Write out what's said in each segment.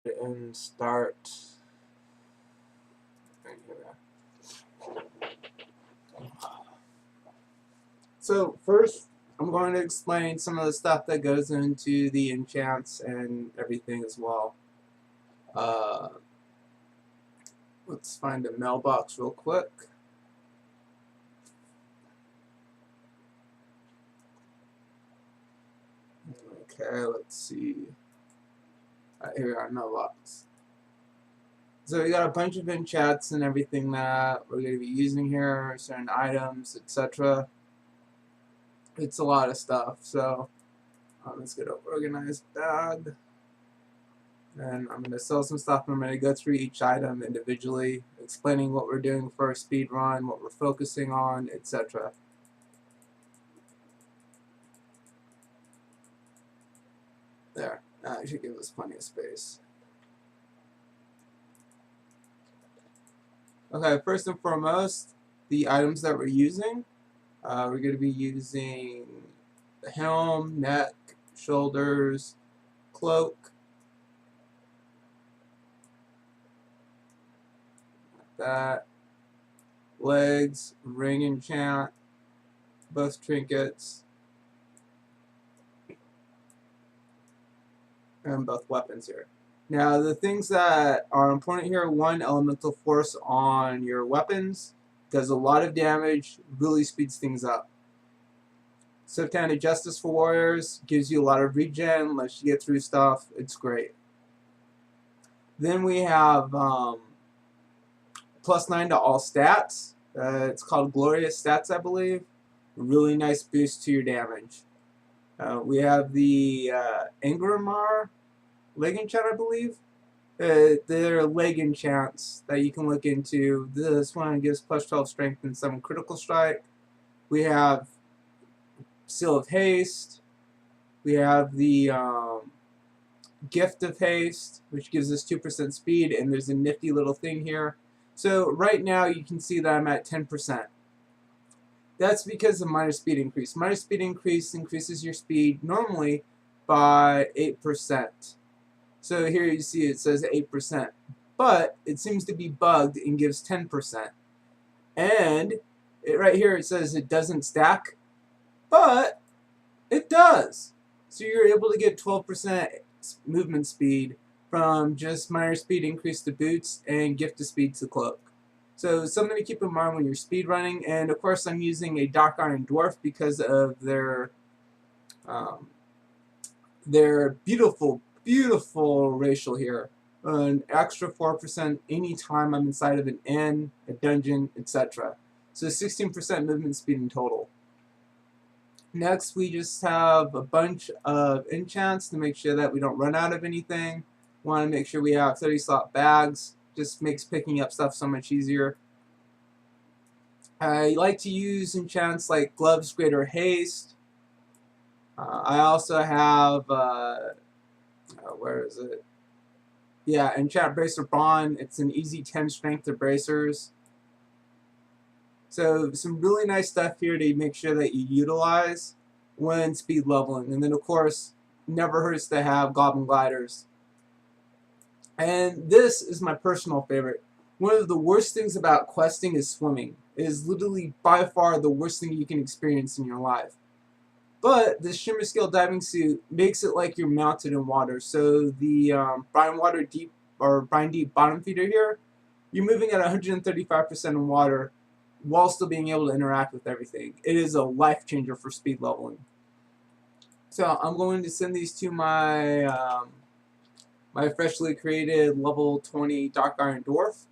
and start. So first, I'm going to explain some of the stuff that goes into the enchants and everything as well. Let's find a mailbox real quick. Okay, let's see. Here we are, mailbox. So we got a bunch of enchants and everything that we're going to be using here, certain items, etc. It's a lot of stuff. So let's get an organized bag. And I'm going to sell some stuff. I'm going to go through each item individually, explaining what we're doing for a speed run, what we're focusing on, etc. There. That should give us plenty of space. Okay, first and foremost, the items that we're using. We're going to be using the helm, neck, shoulders, cloak, that, legs, ring enchant, both trinkets, and both weapons here. Now, the things that are important here, one, elemental force on your weapons, does a lot of damage, really speeds things up. Swift-handed justice for warriors, gives you a lot of regen, lets you get through stuff, it's great. Then we have +9 to all stats. It's called Glorious Stats, I believe. Really nice boost to your damage. We have the Angramar leg enchant, I believe. They're leg enchants that you can look into. This one gives +12 strength and 7 critical strike. We have Seal of Haste. We have the Gift of Haste, which gives us 2% speed, and there's a nifty little thing here. So right now you can see that I'm at 10%. That's because of minor speed increase. Minor speed increase increases your speed normally by 8%. So here you see it says 8%, but it seems to be bugged and gives 10%. And right here it says it doesn't stack, but it does. So you're able to get 12% movement speed from just minor speed increase to boots and gift to speed to cloak. So something to keep in mind when you're speed running. And of course I'm using a Dark Iron Dwarf because of their beautiful, beautiful racial here. An extra 4% anytime I'm inside of an inn, a dungeon, etc. So 16% movement speed in total. Next, we just have a bunch of enchants to make sure that we don't run out of anything. Want to make sure we have 30 slot bags. Just makes picking up stuff so much easier. I like to use enchants like Gloves, Greater Haste. I also have, where is it? Yeah, Enchant Bracer Bond. It's an easy 10 strength to bracers. So some really nice stuff here to make sure that you utilize when speed leveling. And then of course, never hurts to have Goblin Gliders. And this is my personal favorite. One of the worst things about questing is swimming. It is literally by far the worst thing you can experience in your life. But this Shimmer Scale diving suit makes it like you're mounted in water. So the Brine Deep bottom feeder here, you're moving at 135% in water while still being able to interact with everything. It is a life changer for speed leveling. So I'm going to send these to my my freshly created level 20 Dark Iron Dwarf.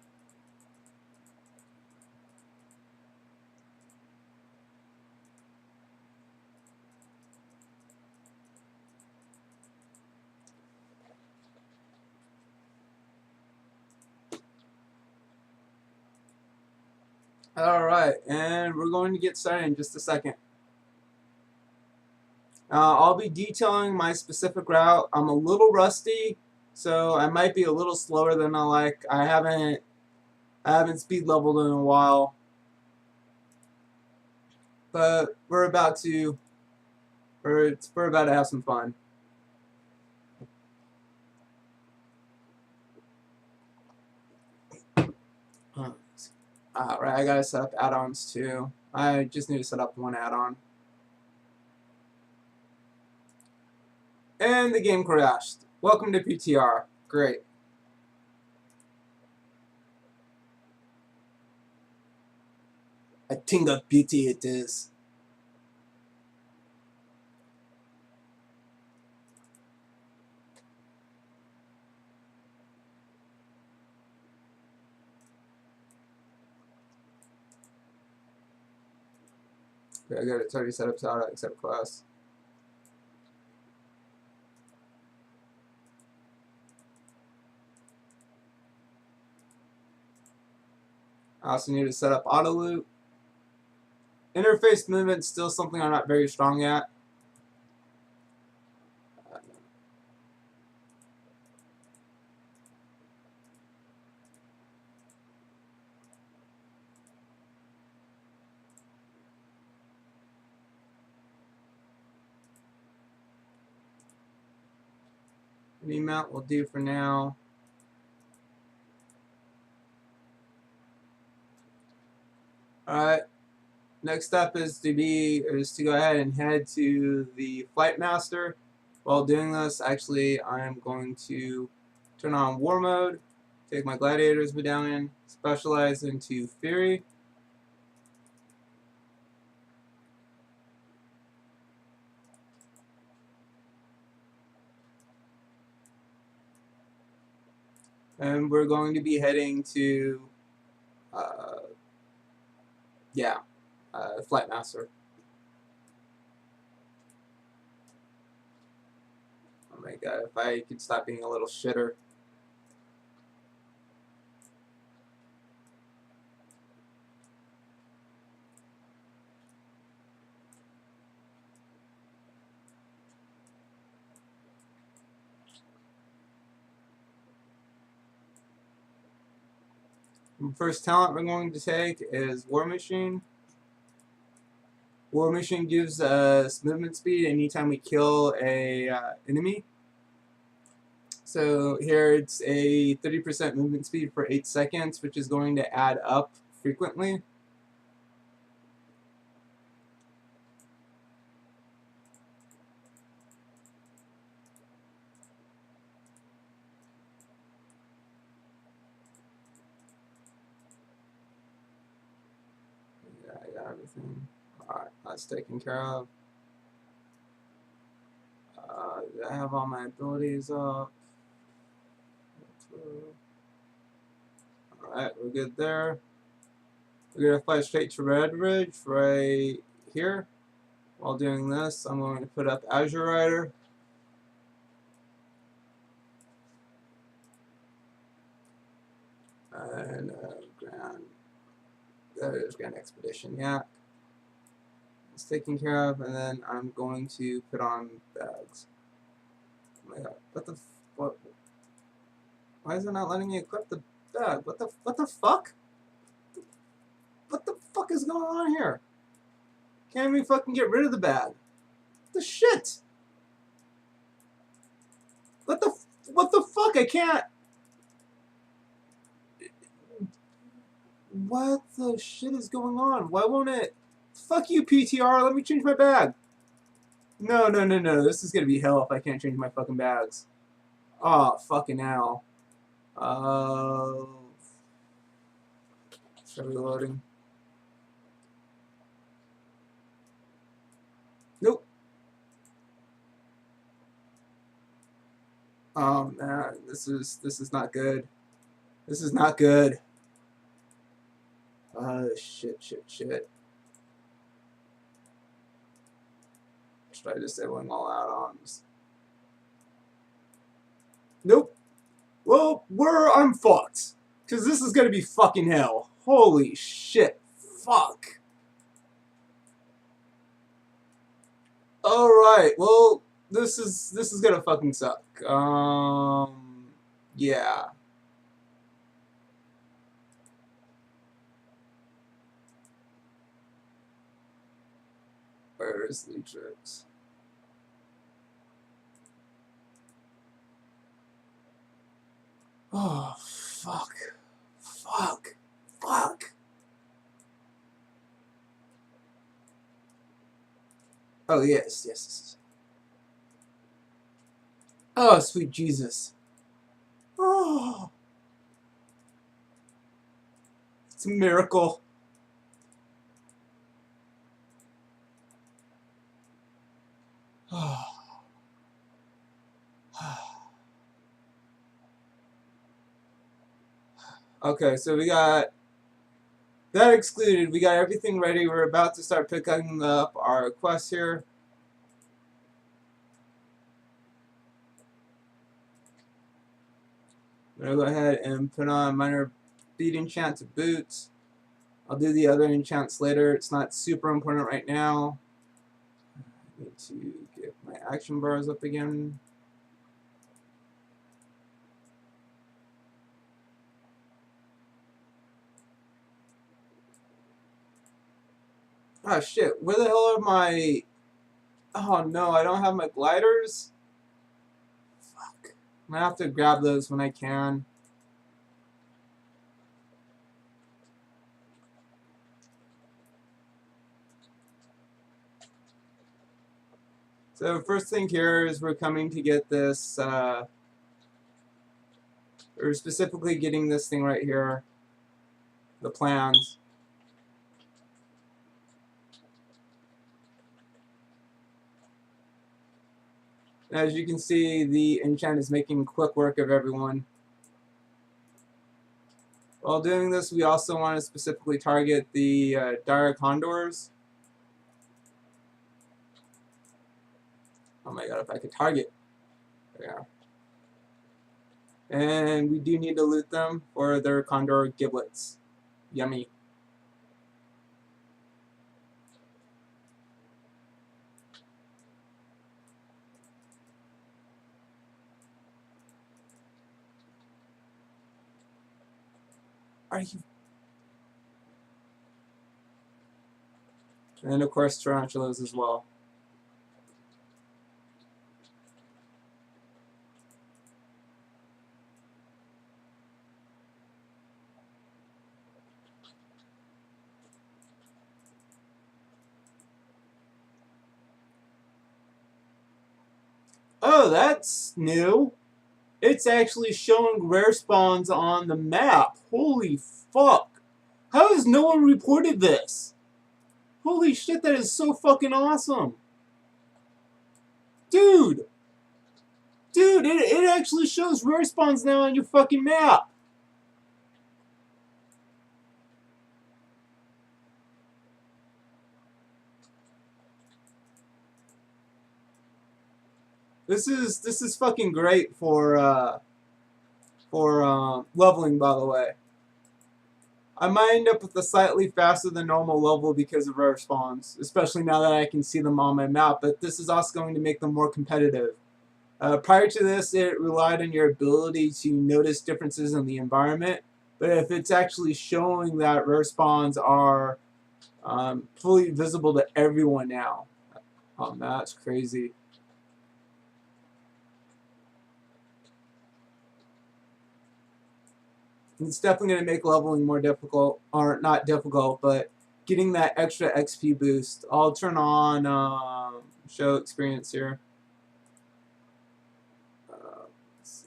Alright, and we're going to get started in just a second. I'll be detailing my specific route. I'm a little rusty, so I might be a little slower than I like. I haven't speed leveled in a while, but we're about to have some fun. Alright, I gotta set up add-ons too. I just need to set up one add-on. And the game crashed. Welcome to PTR. Great. I think a pity it is. Okay, I got it already set up so I accept class. I also need to set up auto loop. Interface movement is still something I'm not very strong at. Any mount will do for now. Alright. Next up is to go ahead and head to the Flight Master. While doing this, actually, I'm going to turn on War Mode, take my Gladiator's Medallion, specialize into Fury. And we're going to be heading to, Flight Master. Oh my god, if I could stop being a little shitter. The first talent we're going to take is War Machine. War Machine gives us movement speed anytime we kill a enemy. So here it's a 30% movement speed for 8 seconds, which is going to add up frequently. Yeah, I got everything. Alright, that's taken care of. I have all my abilities up. Alright, we're good there. We're going to fly straight to Redridge right here. While doing this, I'm going to put up Azure Rider. And Grand Expedition, yeah. It's taken care of, and then I'm going to put on bags. Oh my god, what? Why is it not letting me equip the bag? What the fuck? What the fuck is going on here? Can't even fucking get rid of the bag. What the shit? What the fuck? I can't. What the shit is going on? Why won't it? Fuck you, PTR. Let me change my bag. No. This is gonna be hell if I can't change my fucking bags. Oh, fucking hell. Reloading. Nope. Oh man, this is not good. This is not good. Shit. Let's try disabling all add-ons. Nope. Well, I'm fucked. Because this is gonna be fucking hell. Holy shit. Fuck. Alright, well, this is gonna fucking suck. Yeah. Where is the tricks? Oh, fuck. Oh, yes, yes. Oh, sweet Jesus. Oh, it's a miracle. Okay, so we got that excluded. We got everything ready. We're about to start picking up our quest here. I'm going to go ahead and put on minor bead enchant to boots. I'll do the other enchants later. It's not super important right now. I need to get my action bars up again. Oh shit, where the hell are my... Oh no, I don't have my gliders? Fuck. I'm gonna have to grab those when I can. So first thing here is we're coming to get this, we're specifically getting this thing right here, the plans. As you can see, the enchant is making quick work of everyone. While doing this, we also want to specifically target the dire condors. Oh my god, if I could target. There we are. And we do need to loot them for their condor giblets. Yummy. Are you... And of course tarantulas as well. Oh, that's new. It's actually showing rare spawns on the map. Holy fuck. How has no one reported this? Holy shit, that is so fucking awesome. Dude! Dude, it actually shows rare spawns now on your fucking map. This is fucking great for leveling, by the way. I might end up with a slightly faster than normal level because of rare spawns, especially now that I can see them on my map, but this is also going to make them more competitive. Prior to this, it relied on your ability to notice differences in the environment, but if it's actually showing that rare spawns are fully visible to everyone now, oh man, that's crazy. It's definitely going to make leveling more difficult, or not difficult, but getting that extra XP boost. I'll turn on show experience here. Let's see.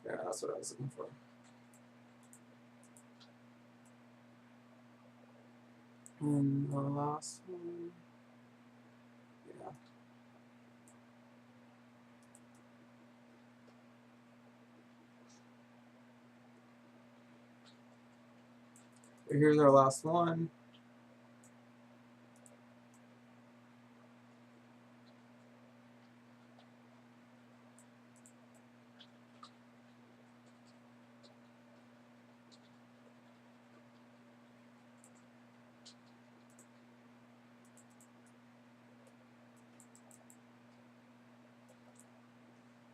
Yeah, that's what I was looking for. And the last one. Yeah. Here's our last one.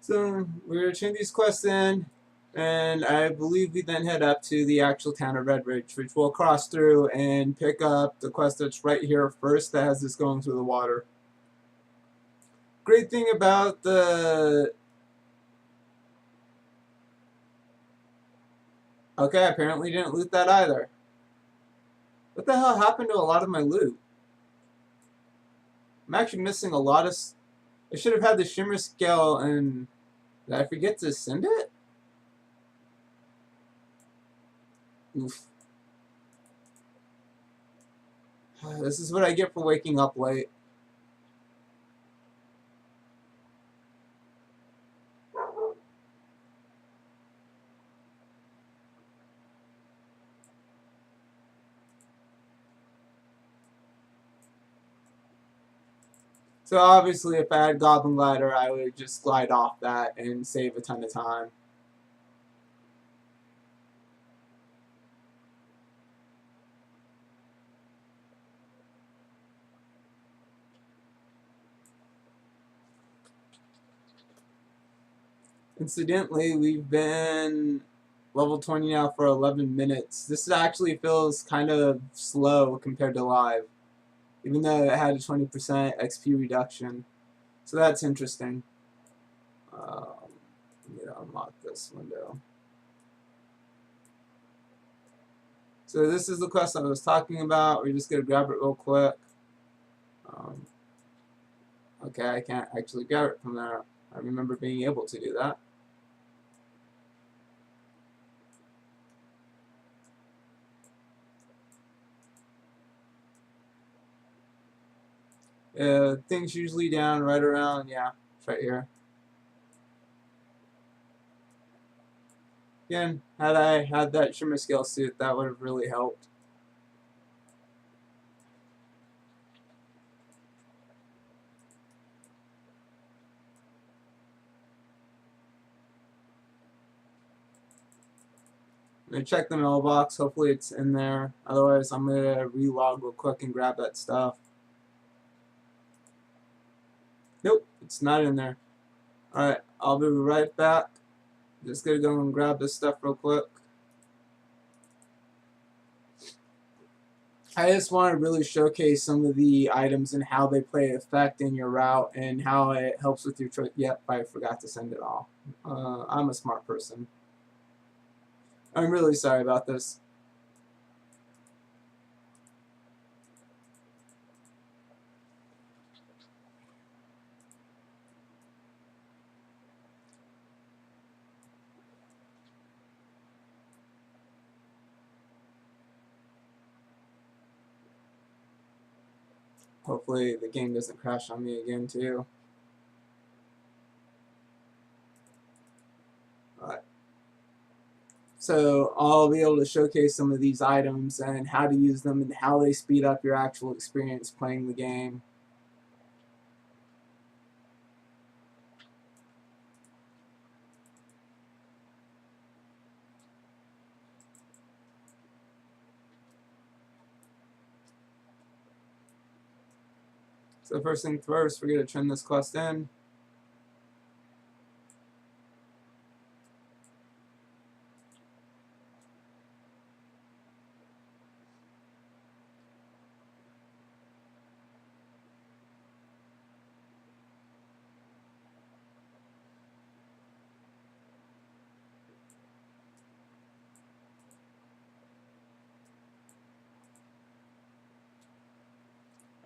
So we're going to turn these quests in, and I believe we then head up to the actual town of Redridge, which we'll cross through and pick up the quest that's right here first that has this going through the water. Great thing about the... Okay, apparently didn't loot that either. What the hell happened to a lot of my loot? I'm actually missing a lot of... I should have had the shimmer scale, and... Did I forget to send it? Oof. This is what I get for waking up late. So obviously if I had Goblin Glider, I would just glide off that and save a ton of time. Incidentally, we've been level 20 now for 11 minutes. This actually feels kind of slow compared to live, even though it had a 20% XP reduction. So that's interesting. I'm going to unlock this window. So this is the quest I was talking about. We're just going to grab it real quick. Okay, I can't actually grab it from there. I remember being able to do that. Things usually down right around, yeah, it's right here. Again, had I had that shimmer scale suit, that would have really helped. I'm going to check the mailbox. Hopefully it's in there. Otherwise, I'm going to relog real quick and grab that stuff. Nope, it's not in there. Alright, I'll be right back. Just going to go and grab this stuff real quick. I just want to really showcase some of the items and how they play effect in your route and how it helps with your choice. Yep, I forgot to send it all. I'm a smart person. I'm really sorry about this. Hopefully the game doesn't crash on me again too. Alright. So I'll be able to showcase some of these items and how to use them and how they speed up your actual experience playing the game. So first thing first, we're going to turn this quest in.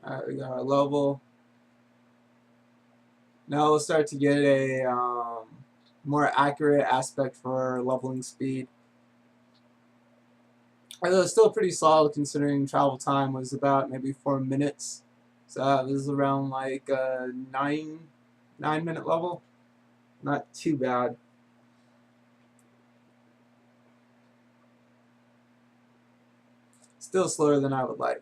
Alright, we got our level. Now we'll start to get a more accurate aspect for leveling speed. Although it's still pretty solid considering travel time was about maybe 4 minutes. So this is around like a 9-minute level. Not too bad. Still slower than I would like.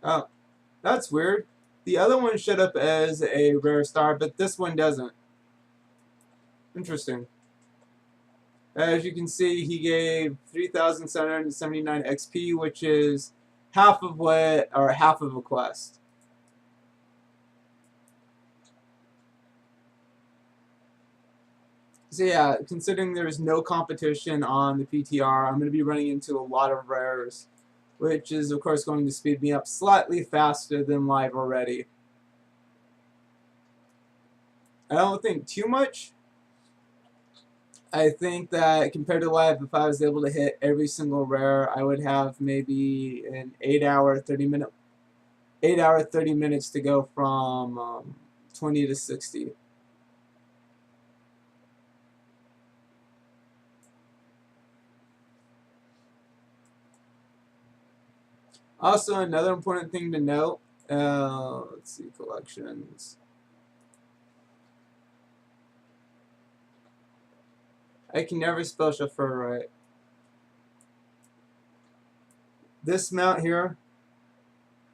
Oh, that's weird. The other one showed up as a rare star, but this one doesn't. Interesting. As you can see, he gave 3,779 XP, which is half of a quest. So yeah, considering there's no competition on the PTR, I'm going to be running into a lot of rares, which is of course going to speed me up slightly faster than live already. I don't think too much. I think that compared to life, if I was able to hit every single rare, I would have maybe an 8 hour, 30 minutes to go from 20 to 60. Also, another important thing to note, let's see, collections. I can never spell chauffeur right. This mount here,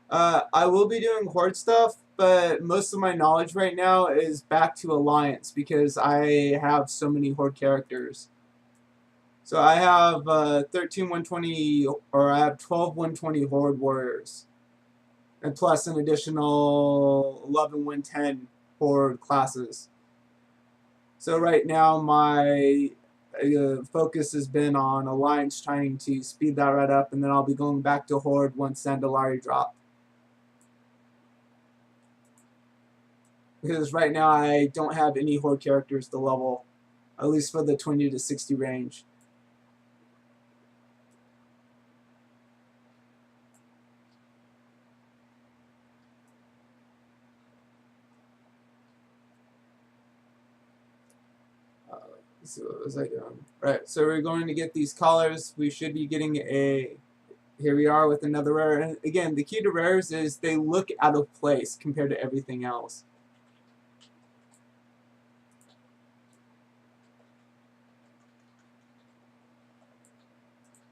I will be doing horde stuff, but most of my knowledge right now is back to Alliance because I have so many horde characters. So I have 13 120, or I have 12 120 horde warriors, and plus an additional 11 110 horde classes. So right now my focus has been on Alliance, trying to speed that right up, and then I'll be going back to horde once Sandalari drop. Because right now I don't have any horde characters to level, at least for the 20 to 60 range. So what was I doing? Right, so we're going to get these collars. We should be getting a... Here we are with another rare. And again, the key to rares is they look out of place compared to everything else.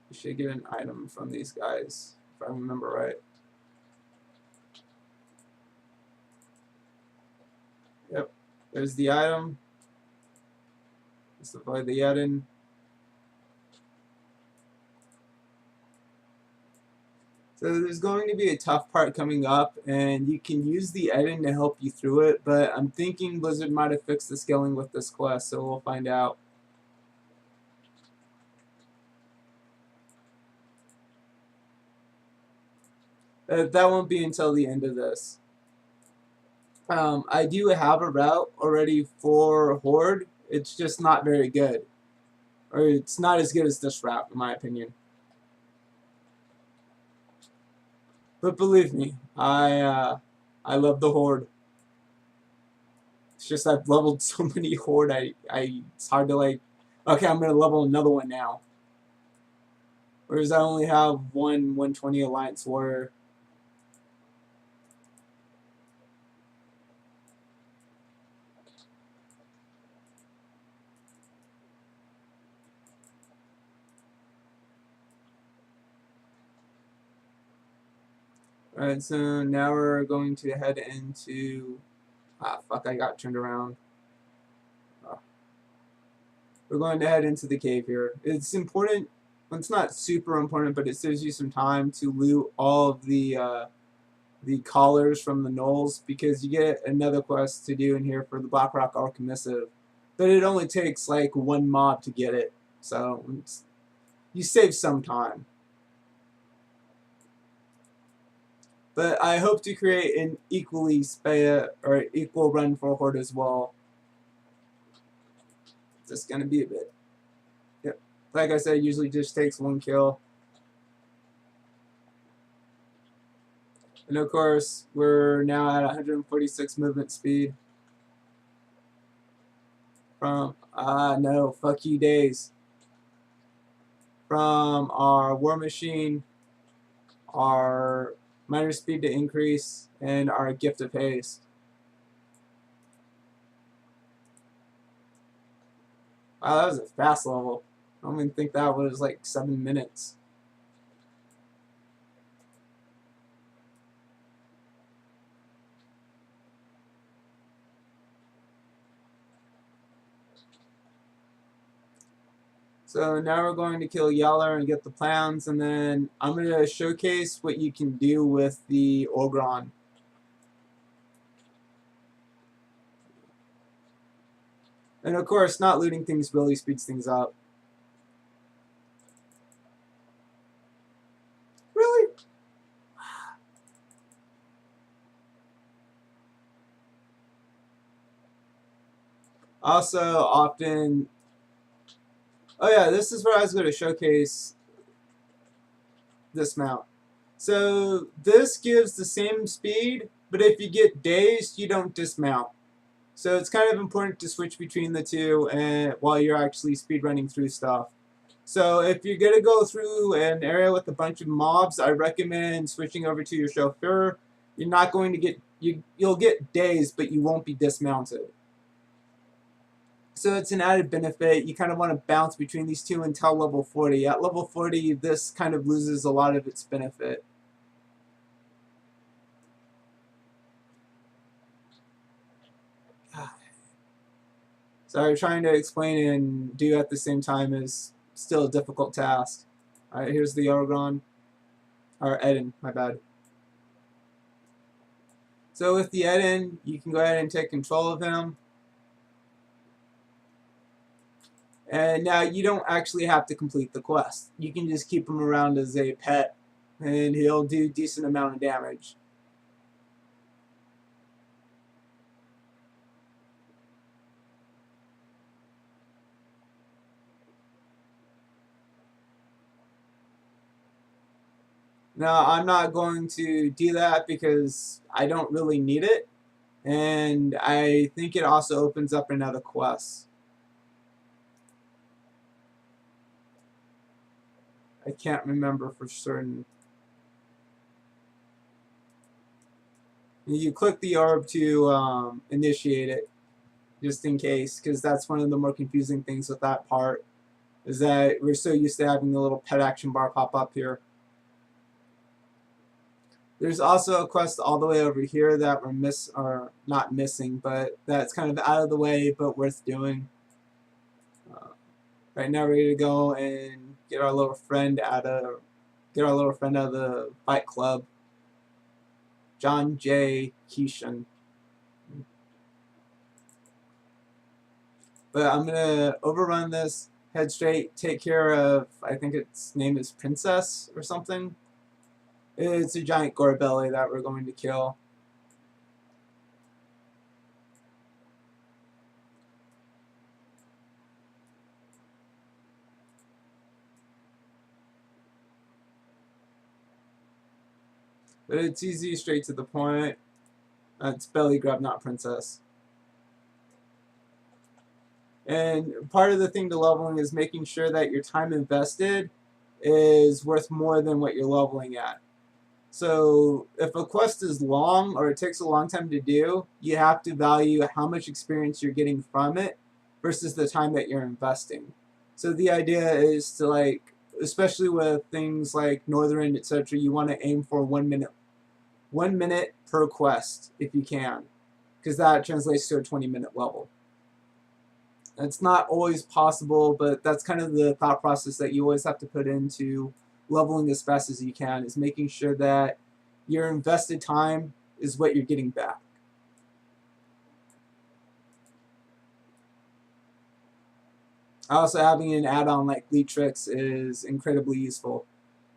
You should get an item from these guys, if I remember right. Yep, there's the item. Let's avoid the Eden. So there's going to be a tough part coming up, and you can use the Eden to help you through it, but I'm thinking Blizzard might have fixed the scaling with this quest, so we'll find out. That won't be until the end of this. I do have a route already for Horde. It's just not very good. Or it's not as good as this route, in my opinion. But believe me, I love the Horde. It's just I've leveled so many Horde, it's hard to like, okay, I'm going to level another one now. Whereas I only have one 120 Alliance Warrior. Alright, so now we're going to head into... Ah, fuck, I got turned around. We're going to head into the cave here. It's important, well, it's not super important, but it saves you some time to loot all of the collars from the gnolls, because you get another quest to do in here for the Blackrock Archimissive. But it only takes like one mob to get it, so you save some time. But I hope to create an equal run for Horde as well. It's just gonna be a bit. Yep. Like I said, it usually just takes one kill. And of course, we're now at 146 movement speed. From no, fuck you days. From our War Machine, our minor speed to increase, and our Gift of Haste. Wow, that was a fast level. I don't even think that was like 7 minutes. So now we're going to kill Yeller and get the plans, and then I'm going to showcase what you can do with the Ogron. And of course, not looting things really speeds things up. Really? Also, often, oh yeah, this is where I was going to showcase this mount. So this gives the same speed, but if you get dazed, you don't dismount. So it's kind of important to switch between the two and while you're actually speedrunning through stuff. So if you're going to go through an area with a bunch of mobs, I recommend switching over to your chauffeur. You're not going to get, you'll get dazed, but you won't be dismounted. So it's an added benefit. You kind of want to bounce between these two until level 40. At level 40, this kind of loses a lot of its benefit. Sorry, trying to explain and do at the same time is still a difficult task. Alright, here's the Argon. Or Eden, my bad. So with the Eden, you can go ahead and take control of him. And now you don't actually have to complete the quest. You can just keep him around as a pet, and he'll do a decent amount of damage. Now, I'm not going to do that because I don't really need it, and I think it also opens up another quest. I can't remember for certain. You click the orb to initiate it, just in case, because that's one of the more confusing things with that part, is that we're so used to having the little pet action bar pop up here. There's also a quest all the way over here that we're not missing, but that's kind of out of the way, but worth doing. Right now, ready to go and get our little friend out of the fight club, John J. Keishan. But I'm gonna overrun this, head straight, take care of, I think its name is Princess or something. It's a giant gore belly that we're going to kill. But it's easy, straight to the point. It's belly grub, not princess. And part of the thing to leveling is making sure that your time invested is worth more than what you're leveling at. So if a quest is long or it takes a long time to do, you have to value how much experience you're getting from it versus the time that you're investing. So the idea is to, like, especially with things like Northern, etc., you want to aim for 1 minute. 1 minute per quest if you can, because that translates to a 20-minute level. It's not always possible, but that's kind of the thought process that you always have to put into leveling as fast as you can, is making sure that your invested time is what you're getting back. Also, having an add-on like Leetrix is incredibly useful.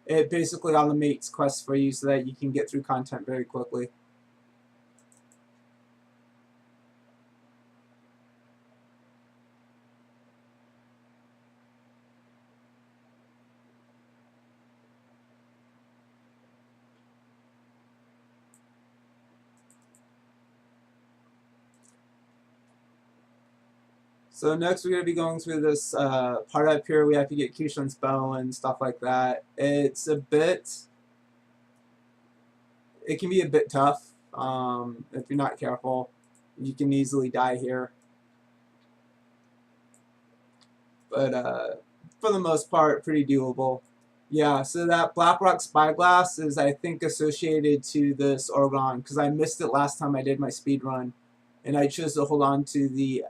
It basically automates quests for you so that you can get through content very quickly. So next we're going to be going through this part up here. We have to get Kishan's bow and stuff like that. It can be a bit tough if you're not careful. You can easily die here. But for the most part, pretty doable. Yeah, so that Blackrock Spyglass is, I think, associated to this Orgon, because I missed it last time I did my speed run, and I chose to hold on to the...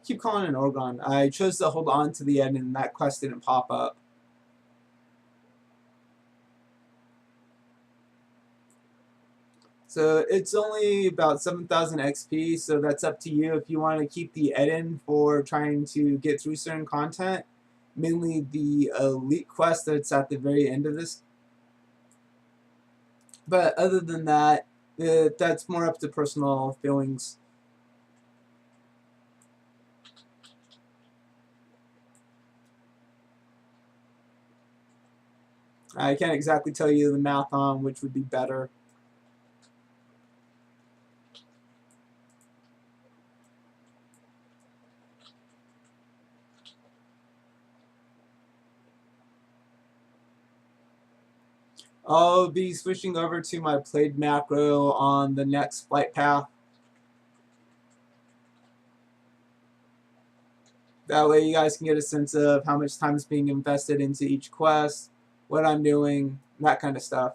keep calling it an Orgon. I chose to hold on to the end, and that quest didn't pop up. So it's only about 7,000 XP, so that's up to you if you want to keep the Eden for trying to get through certain content. Mainly the elite quest that's at the very end of this. But other than that, that's more up to personal feelings. I can't exactly tell you the math on which would be better. I'll be switching over to my played macro on the next flight path. That way you guys can get a sense of how much time is being invested into each quest, what I'm doing, that kind of stuff.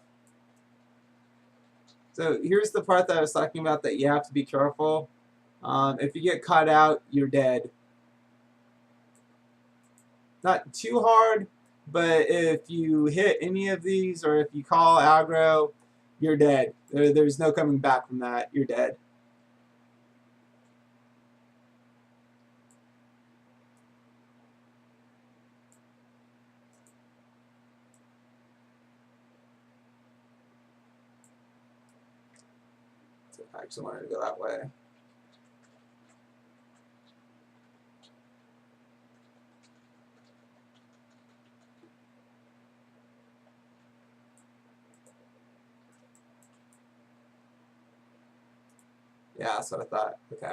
So here's the part that I was talking about that you have to be careful. If you get caught out, you're dead. Not too hard, but if you hit any of these or if you call aggro, you're dead. There's no coming back from that. You're dead. So I actually wanted to go that way. Yeah, that's what I thought. Okay.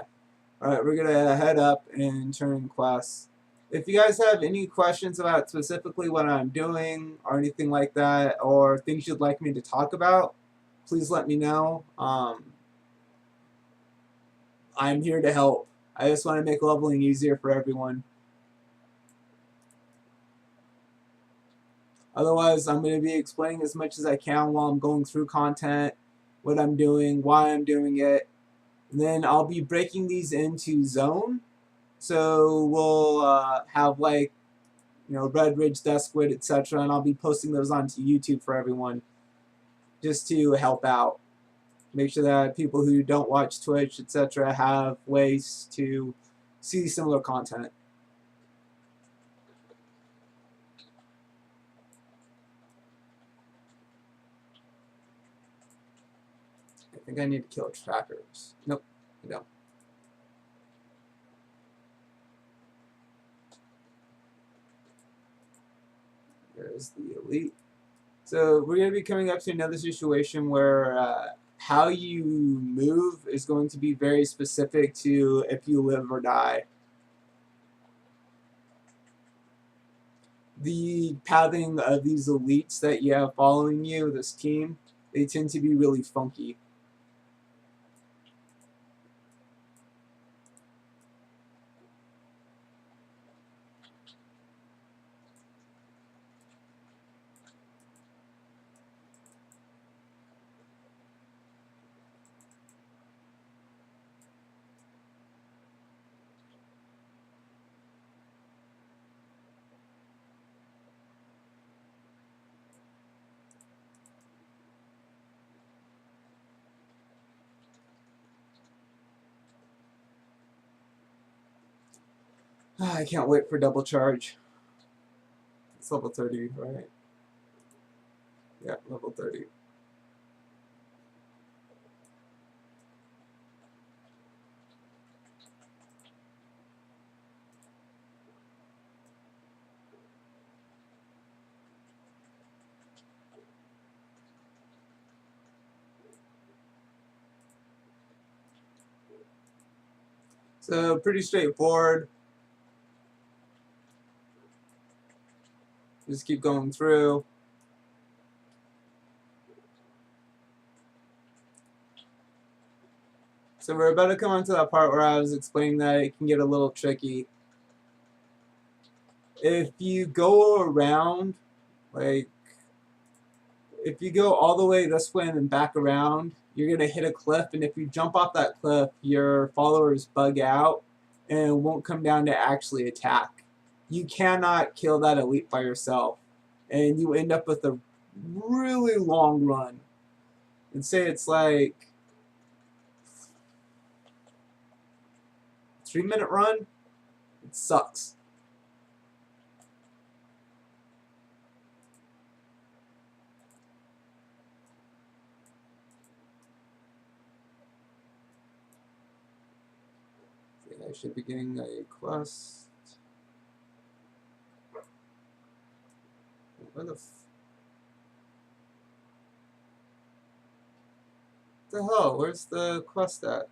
Alright, we're going to head up and turn quests. If you guys have any questions about specifically what I'm doing or anything like that, or things you'd like me to talk about, please let me know. I'm here to help. I just want to make leveling easier for everyone. Otherwise, I'm going to be explaining as much as I can while I'm going through content, what I'm doing, why I'm doing it. And then I'll be breaking these into zone. So we'll have like, Redridge, Duskwood, etc. And I'll be posting those onto YouTube for everyone just to help out. Make sure that people who don't watch Twitch, etc. have ways to see similar content. I think I need to kill trackers. Nope, I don't. There's the elite. So we're going to be coming up to another situation where how you move is going to be very specific to if you live or die. The pathing of these elites that you have following you, this team, they tend to be really funky. I can't wait for double charge. It's level 30, right? Yeah, level 30. So pretty straightforward. Just keep going through. So we're about to come on to that part where I was explaining that it can get a little tricky. If you go around, like, if you go all the way this way and then back around, you're going to hit a cliff, and if you jump off that cliff, your followers bug out and won't come down to actually attack. You cannot kill that elite by yourself, and you end up with a really long run. And say it's like 3-minute run, it sucks. I should be getting a quest. Where the What the hell? Where's the quest at?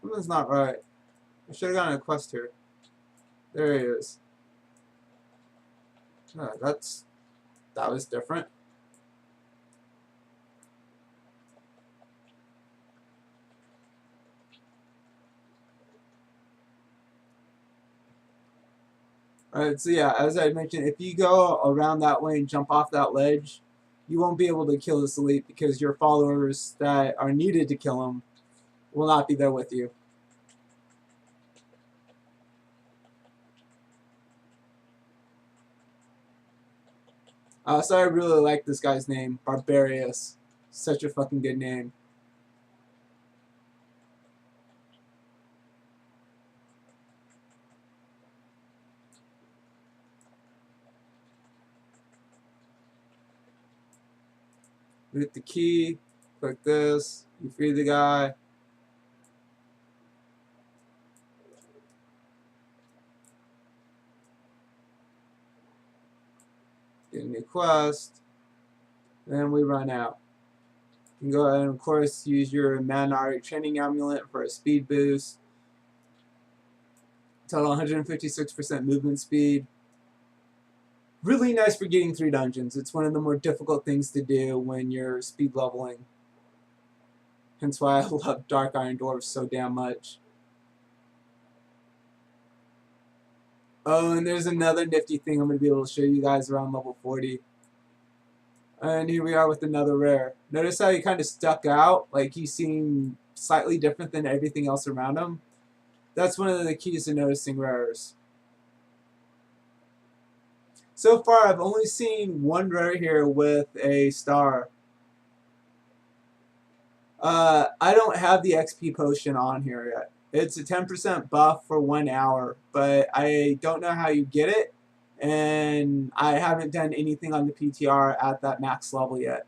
Something's not right. I should have gotten a quest here. There he is. Oh, that was different. Alright, so yeah, as I mentioned, if you go around that way and jump off that ledge, you won't be able to kill this elite because your followers that are needed to kill him will not be there with you. So I really like this guy's name, Barbarius. Such a fucking good name. Hit the key, click this, you free the guy. Get a new quest. Then we run out. You can go ahead and, of course, use your Manari training amulet for a speed boost. Total 156% movement speed. Really nice for getting through dungeons. It's one of the more difficult things to do when you're speed leveling. Hence why I love Dark Iron Dwarves so damn much. Oh, and there's another nifty thing I'm going to be able to show you guys around level 40. And here we are with another rare. Notice how he kind of stuck out, like he seemed slightly different than everything else around him. That's one of the keys to noticing rares. So far, I've only seen one rare here with a star. I don't have the XP potion on here yet. It's a 10% buff for 1 hour, but I don't know how you get it, and I haven't done anything on the PTR at that max level yet.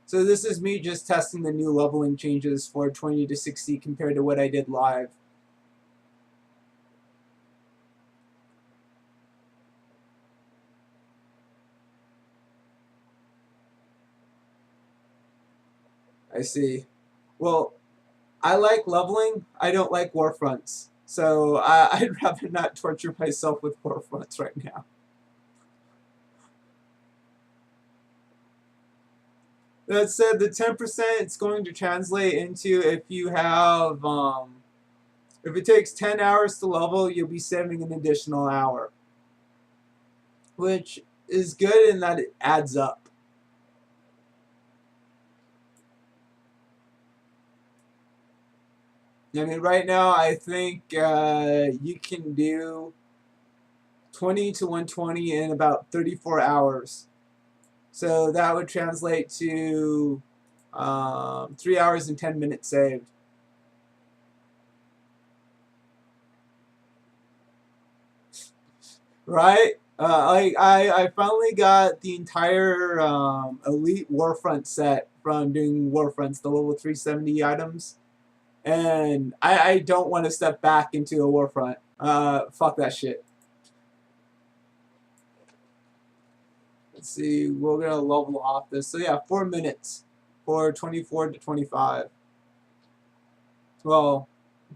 So this is me just testing the new leveling changes for 20 to 60 compared to what I did live. I see. Well, I like leveling. I don't like warfronts. So I'd rather not torture myself with warfronts right now. That said, the 10% it's going to translate into if you have, if it takes 10 hours to level, you'll be saving an additional hour. Which is good in that it adds up. I mean, right now, I think you can do 20 to 120 in about 34 hours. So that would translate to 3 hours and 10 minutes saved. Right? I finally got the entire Elite Warfront set from doing Warfronts, the level 370 items. And I don't want to step back into a Warfront. Fuck that shit. Let's see, we're going to level off this. So yeah, 4 minutes for 24 to 25. Well,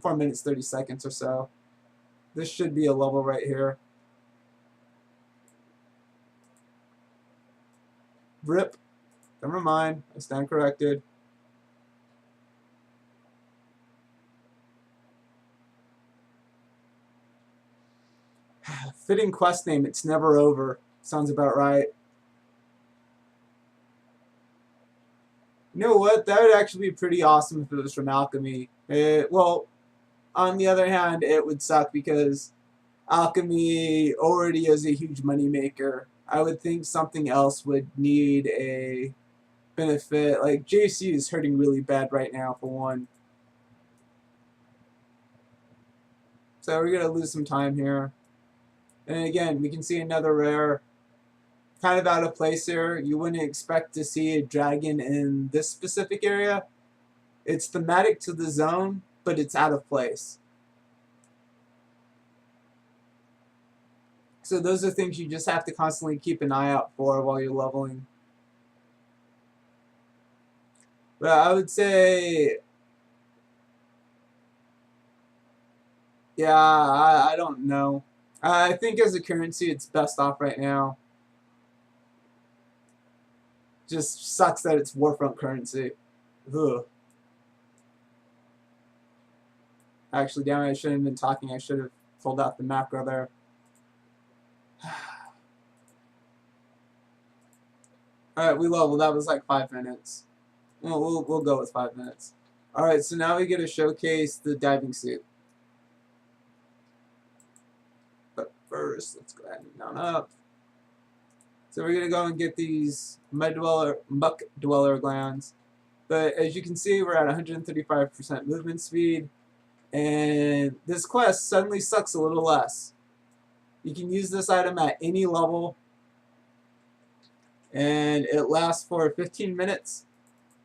4 minutes, 30 seconds or so. This should be a level right here. Rip. Never mind. I stand corrected. Fitting quest name, It's Never Over. Sounds about right. You know what? That would actually be pretty awesome if it was from Alchemy. Well, on the other hand, it would suck because Alchemy already is a huge moneymaker. I would think something else would need a benefit. Like, JC is hurting really bad right now, for one. So we're going to lose some time here. And again, we can see another rare. Kind of out of place here. You wouldn't expect to see a dragon in this specific area. It's thematic to the zone, but it's out of place. So those are things you just have to constantly keep an eye out for while you're leveling. But I would say, yeah, I don't know. I think as a currency, it's best off right now. Just sucks that it's Warfront currency. Ugh. Actually, damn it, I shouldn't have been talking. I should have pulled out the macro there. Alright, we leveled. That was like 5 minutes. We'll go with 5 minutes. Alright, so now we get to showcase the diving suit. But first, let's go ahead and mount up. So we're going to go and get these muck dweller glands. But as you can see, we're at 135% movement speed. And this quest suddenly sucks a little less. You can use this item at any level. And it lasts for 15 minutes.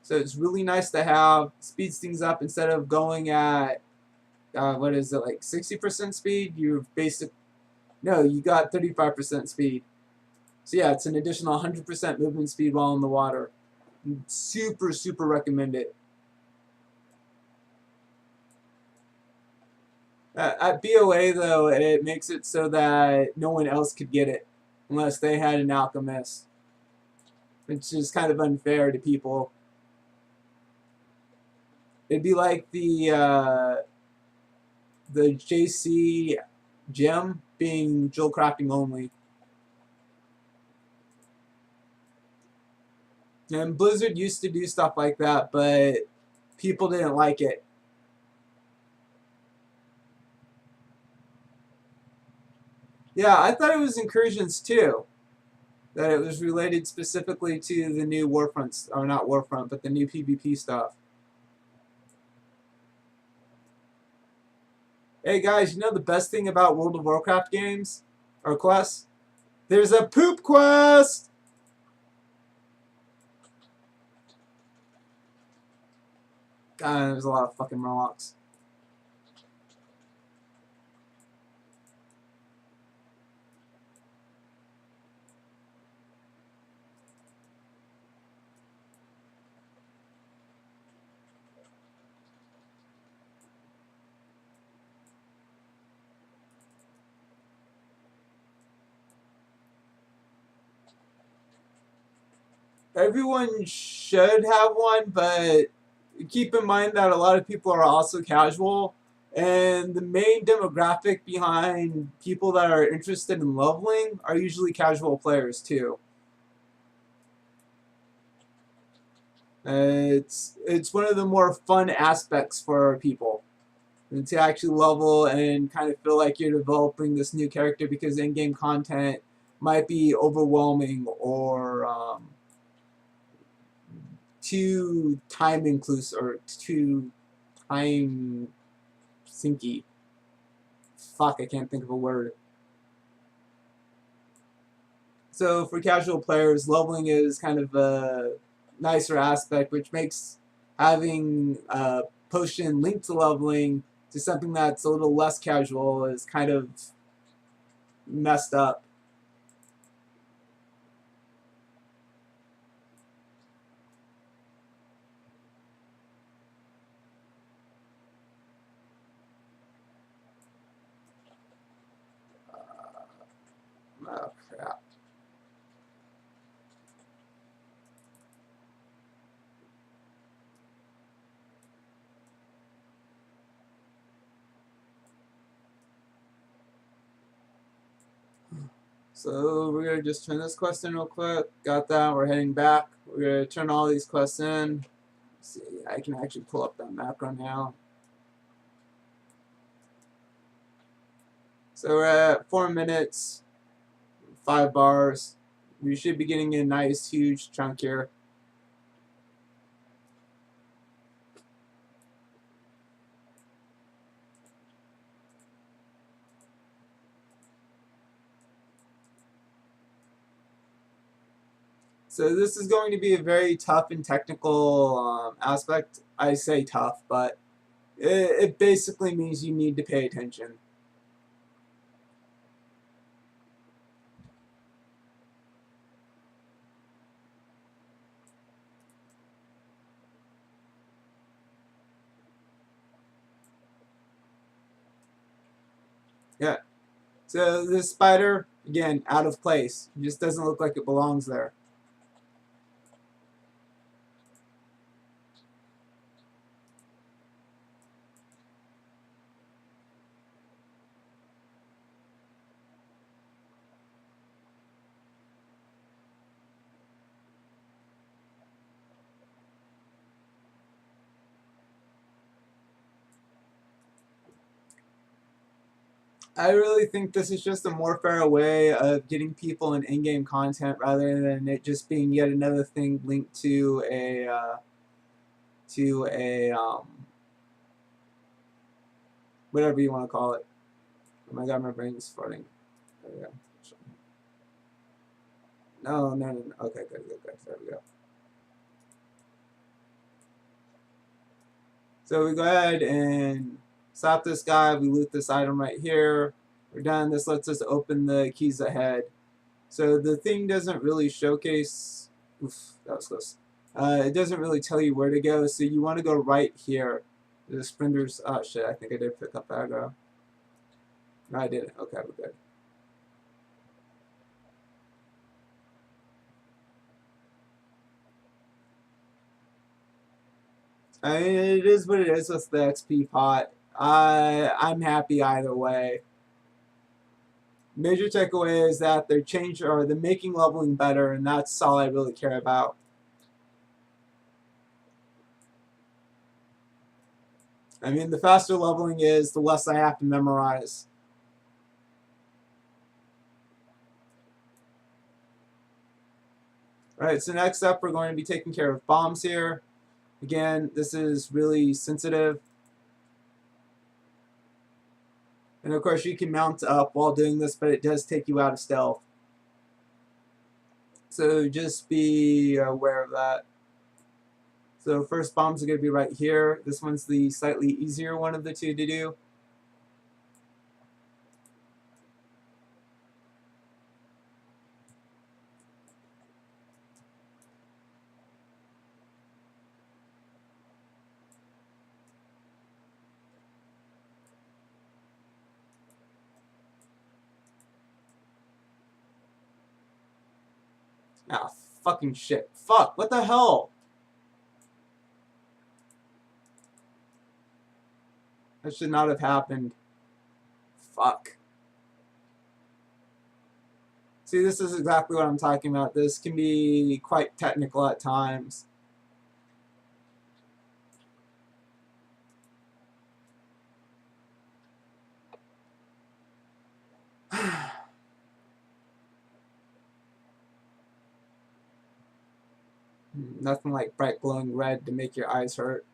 So it's really nice to have. Speeds things up instead of going at, what is it, like 60% speed? You're basic. No, you got 35% speed. So yeah, it's an additional 100% movement speed while in the water. Super, super recommend it. At BOA, though, it makes it so that no one else could get it unless they had an alchemist, which is kind of unfair to people. It'd be like the JC gem being jewel crafting only. And Blizzard used to do stuff like that, but people didn't like it. Yeah, I thought it was incursions too. That it was related specifically to the new Warfront, or not Warfront, but the new PvP stuff. Hey guys, you know the best thing about World of Warcraft games? Or quests? There's a poop quest! God, there's a lot of fucking Murlocs. Everyone should have one, but keep in mind that a lot of people are also casual, and the main demographic behind people that are interested in leveling are usually casual players too. It's one of the more fun aspects for people, and to actually level and kind of feel like you're developing this new character, because in-game content might be overwhelming or too time inclusive or too time sinky. Fuck, I can't think of a word. So for casual players, leveling is kind of a nicer aspect, which makes having a potion linked to leveling to something that's a little less casual is kind of messed up. Oh crap. So we're gonna just turn this quest in real quick. Got that. We're heading back. We're gonna turn all these quests in. Let's see, I can actually pull up that macro now. So we're at 4 minutes, 5 bars. We should be getting a nice huge chunk here. So this is going to be a very tough and technical aspect. I say tough, but it basically means you need to pay attention. Yeah. So this spider, again, out of place. It just doesn't look like it belongs there. I really think this is just a more fair way of getting people in in-game content rather than it just being yet another thing linked to a whatever you want to call it. Oh my god, my brain's farting. There we go. No, no, no, no. Okay, good, good, good. There we go. So we go ahead and stop this guy. We loot this item right here. We're done. This lets us open the keys ahead. So the thing doesn't really showcase. Oof, that was close. It doesn't really tell you where to go. So you want to go right here. The sprinters. Oh shit! I think I did pick up aggro. No, I didn't. Okay, we're good. I mean, it is what it is with the XP pot. I'm happy either way. Major takeaway is that they're changing or they're making leveling better, and that's all I really care about. I mean, the faster leveling is, the less I have to memorize. Alright, so next up we're going to be taking care of bombs here. Again, this is really sensitive. And of course you can mount up while doing this, but it does take you out of stealth. So just be aware of that. So first bombs are going to be right here. This one's the slightly easier one of the two to do. Ah, fucking shit. Fuck, what the hell? That should not have happened. Fuck. See, this is exactly what I'm talking about. This can be quite technical at times. Nothing like bright glowing red to make your eyes hurt.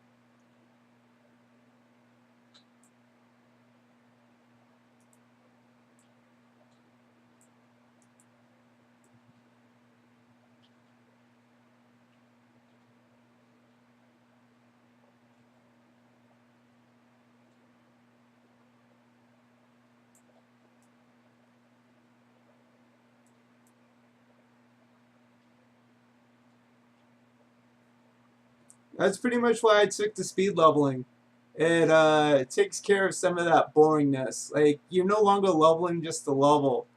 That's pretty much why I took to speed leveling. It takes care of some of that boringness. Like, you're no longer leveling just to level.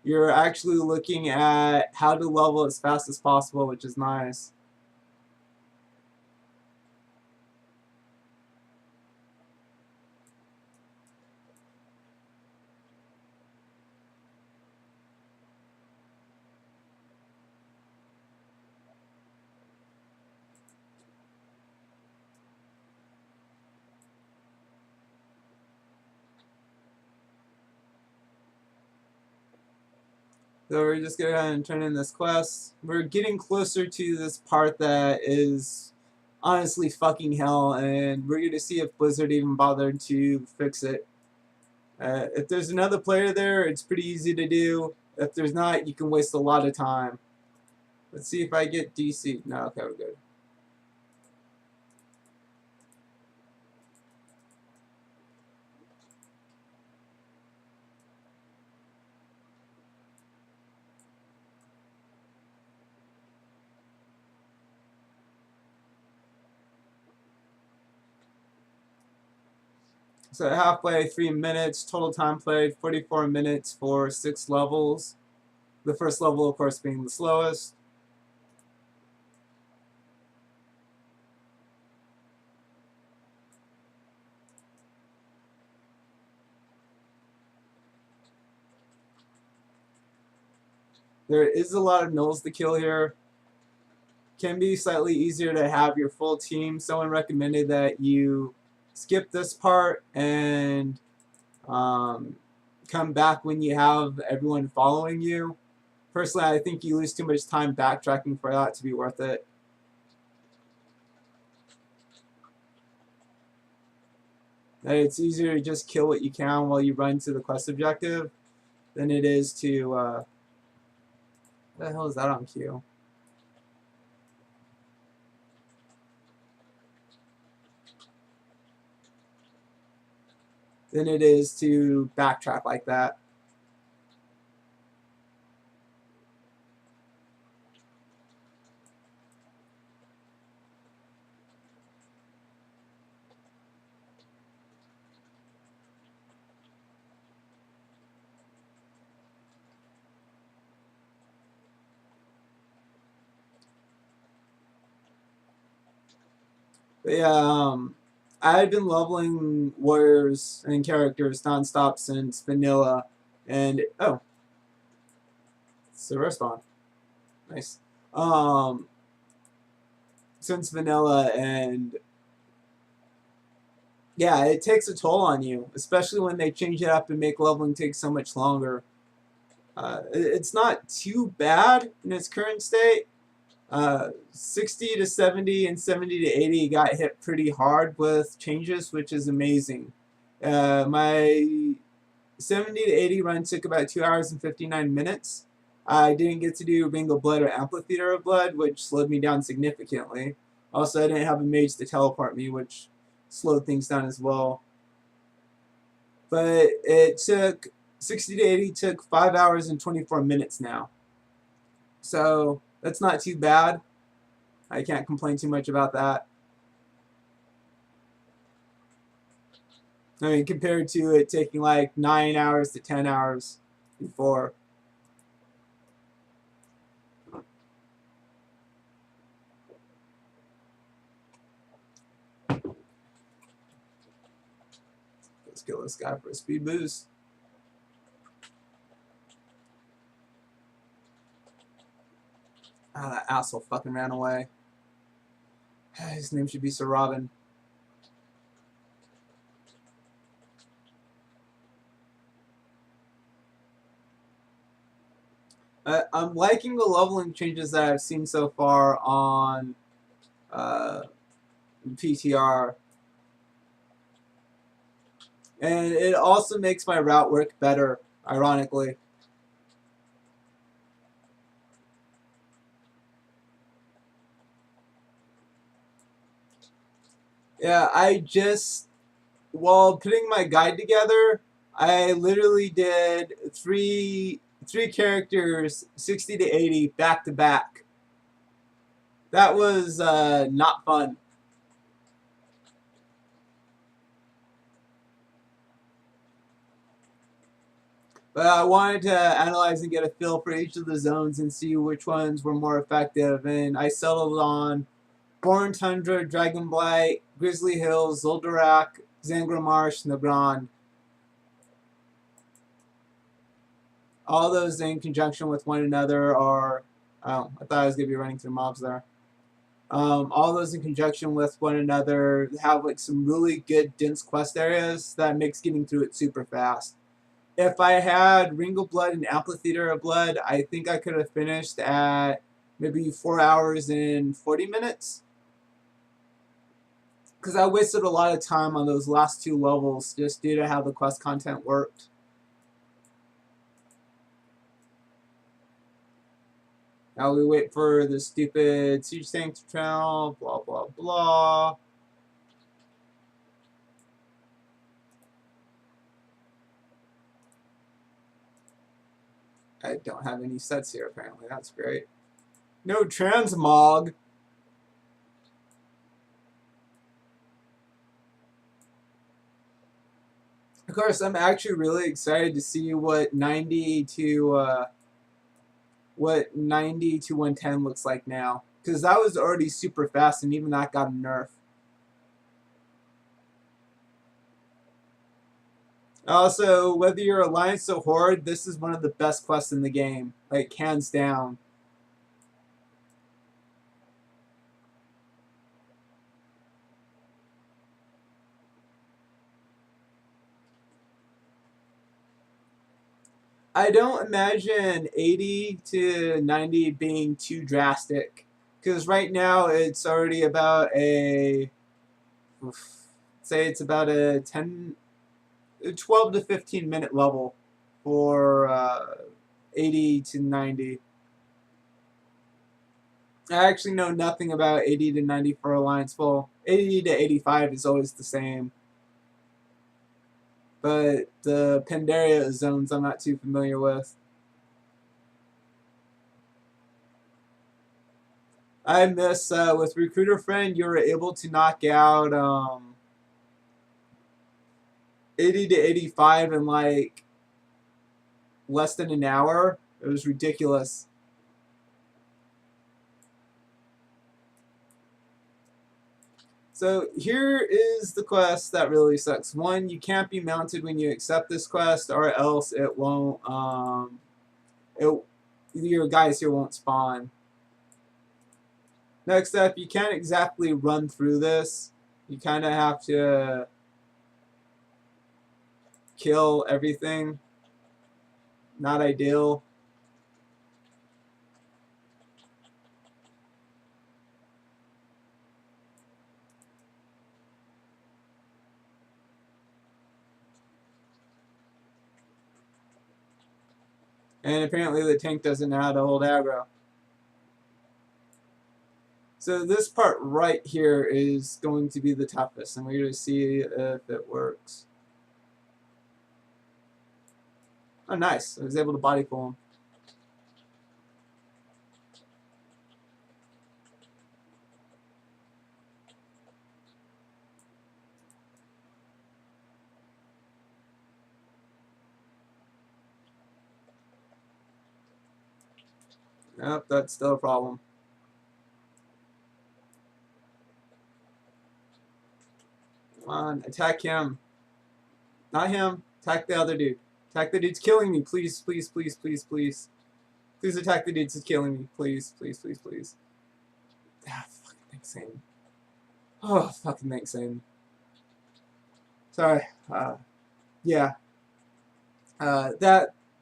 You're actually looking at how to level as fast as possible, which is nice. So we're just going to go ahead and turn in this quest. We're getting closer to this part that is honestly fucking hell, and we're going to see if Blizzard even bothered to fix it. If there's another player there, it's pretty easy to do. If there's not, you can waste a lot of time. Let's see if I get DC. No, okay, we're good. So halfway, 3 minutes. Total time played, 44 minutes for 6 levels. The first level, of course, being the slowest. There is a lot of gnolls to kill here. Can be slightly easier to have your full team. Someone recommended that you skip this part and come back when you have everyone following you. Personally, I think you lose too much time backtracking for that to be worth it. And it's easier to just kill what you can while you run to the quest objective than it is to... what the hell is that on cue? Than it is to backtrack like that. But yeah, I've been leveling warriors and characters nonstop since vanilla, and oh, it's a respawn. Nice. Um, since vanilla, and yeah, it takes a toll on you, especially when they change it up and make leveling take so much longer. It's not too bad in its current state. 60 to 70 and 70 to 80 got hit pretty hard with changes, which is amazing. My 70 to 80 run took about 2 hours and 59 minutes. I didn't get to do Ring of Blood or Amphitheater of Blood, which slowed me down significantly. Also, I didn't have a mage to teleport me, which slowed things down as well. But it took 60 to 80 took 5 hours and 24 minutes now. So that's not too bad. I can't complain too much about that. I mean, compared to it taking like 9 hours to 10 hours before. Let's kill this guy for a speed boost. Ah, that asshole fucking ran away. His name should be Sir Robin. I'm liking the leveling changes that I've seen so far on PTR. And it also makes my route work better, ironically. Yeah, while putting my guide together, I literally did three characters, 60 to 80, back to back. That was not fun. But I wanted to analyze and get a feel for each of the zones and see which ones were more effective. And I settled on Born Tundra, Dragonblight, Grizzly Hills, Zoldarak, Zangra Marsh, Nagrand. All those in conjunction with one another are... Oh, I thought I was going to be running through mobs there. All those in conjunction with one another have like some really good dense quest areas that makes getting through it super fast. If I had Ring of Blood and Amphitheater of Blood, I think I could have finished at maybe 4 hours and 40 minutes. Because I wasted a lot of time on those last 2 levels just due to how the quest content worked. Now we wait for the stupid siege tank to trail, blah, blah, blah. I don't have any sets here, apparently. That's great. No transmog. Of course, I'm actually really excited to see what 90 to 110 looks like now, because that was already super fast, and even that got a nerf. Also, whether you're Alliance or Horde, this is one of the best quests in the game, like hands down. I don't imagine 80 to 90 being too drastic, because right now it's already about say it's about a 12 to 15 minute level for 80 to 90. I actually know nothing about 80 to 90 for Alliance Full. 80 to 85 is always the same. But the Pandaria zones I'm not too familiar with. I miss, with Recruiter Friend, you were able to knock out 80 to 85 in like less than an hour. It was ridiculous. So here is the quest that really sucks. One, you can't be mounted when you accept this quest, or else it won't. Your guys here won't spawn. Next up, you can't exactly run through this. You kind of have to kill everything. Not ideal. And apparently the tank doesn't know how to hold aggro. So this part right here is going to be the toughest, and we're going to see if it works. Oh, nice. I was able to body pull him. Nope, that's still a problem. Come on, attack him. Not him. Attack the other dude. Attack the dude's killing me. Please, please, please, please, please. Please attack the dude's killing me. Please, please, please, please. Ah, fucking thanks, Satan. Oh, fucking thanks, Satan. Sorry. Yeah.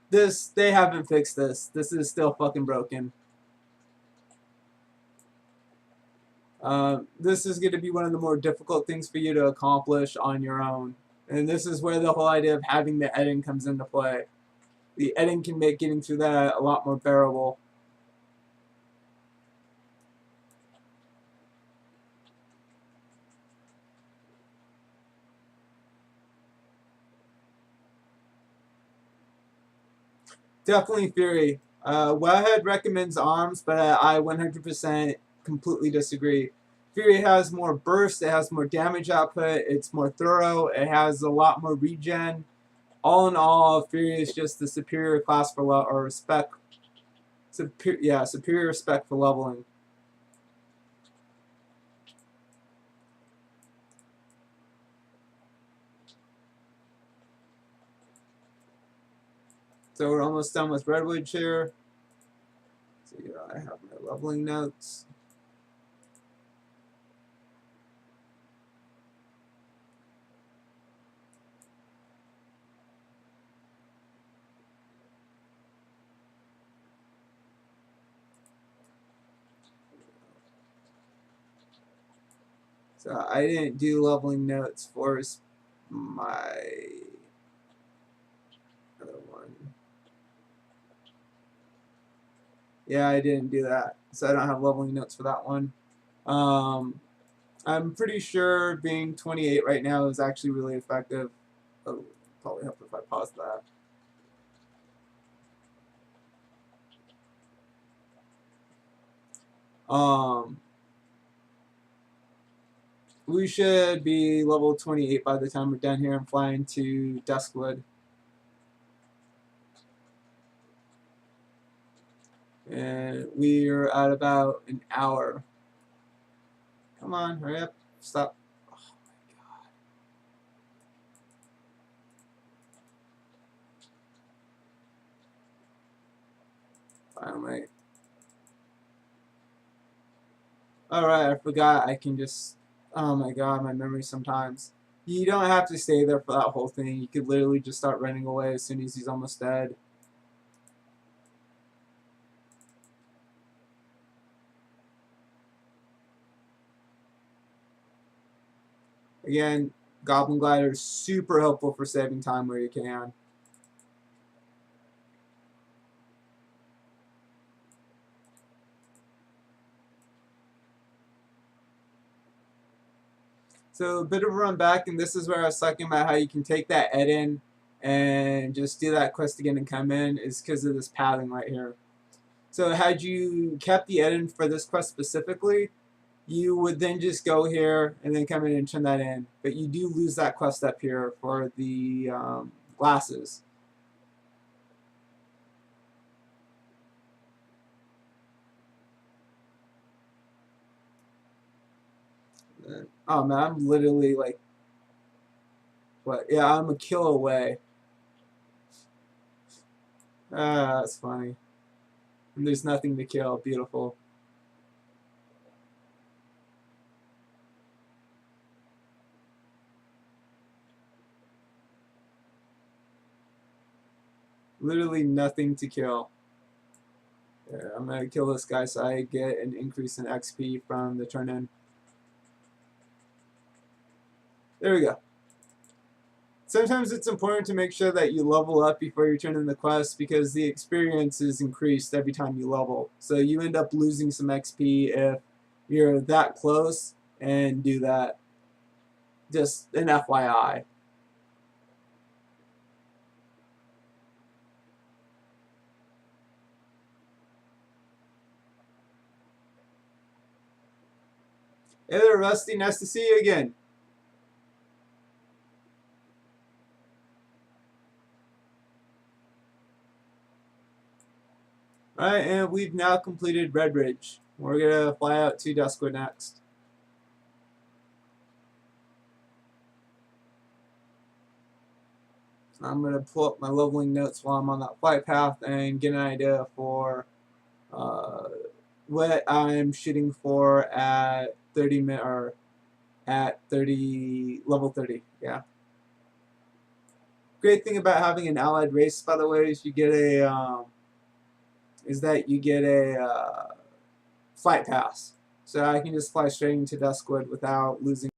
They haven't fixed this. This is still fucking broken. This is going to be one of the more difficult things for you to accomplish on your own. And this is where the whole idea of having the editing comes into play. The editing can make getting through that a lot more bearable. Definitely Fury. Wellhead recommends arms, but I 100% completely disagree. Fury has more burst, it has more damage output, it's more thorough, it has a lot more regen. All in all, Fury is just the superior class for or spec. Superior spec for leveling. So we're almost done with Redridge here. So I have my leveling notes. So I didn't do leveling notes for my other one. Yeah, I didn't do that. So I don't have leveling notes for that one. I'm pretty sure being 28 right now is actually really effective. Oh, probably help if I pause that. we should be level 28 by the time we're done here and flying to Duskwood. And we're at about an hour. Come on, hurry up. Stop. Oh my god. Finally. Alright, I forgot I can just... Oh my god, my memory sometimes. You don't have to stay there for that whole thing. You could literally just start running away as soon as he's almost dead. Again, Goblin Glider is super helpful for saving time where you can. So a bit of a run back, and this is where I was talking about how you can take that Eden and just do that quest again and come in, is because of this pathing right here. So had you kept the Eden for this quest specifically, you would then just go here and then come in and turn that in. But you do lose that quest up here for the glasses. Oh man, I'm literally like, what? Yeah, I'm a kill away. Ah, that's funny. And there's nothing to kill. Beautiful. Literally nothing to kill. Yeah, I'm gonna kill this guy so I get an increase in XP from the turn-in. There we go. Sometimes it's important to make sure that you level up before you turn in the quest because the experience is increased every time you level. So you end up losing some XP if you're that close and do that. Just an FYI. Hey there, Rusty. Nice to see you again. Alright, and we've now completed Redridge. We're going to fly out to Duskwood next. I'm going to pull up my leveling notes while I'm on that flight path and get an idea for what I'm shooting for at 30 minutes or at 30 level 30. Yeah. Great thing about having an allied race, by the way, is you get a flight pass. So I can just fly straight into Duskwood without losing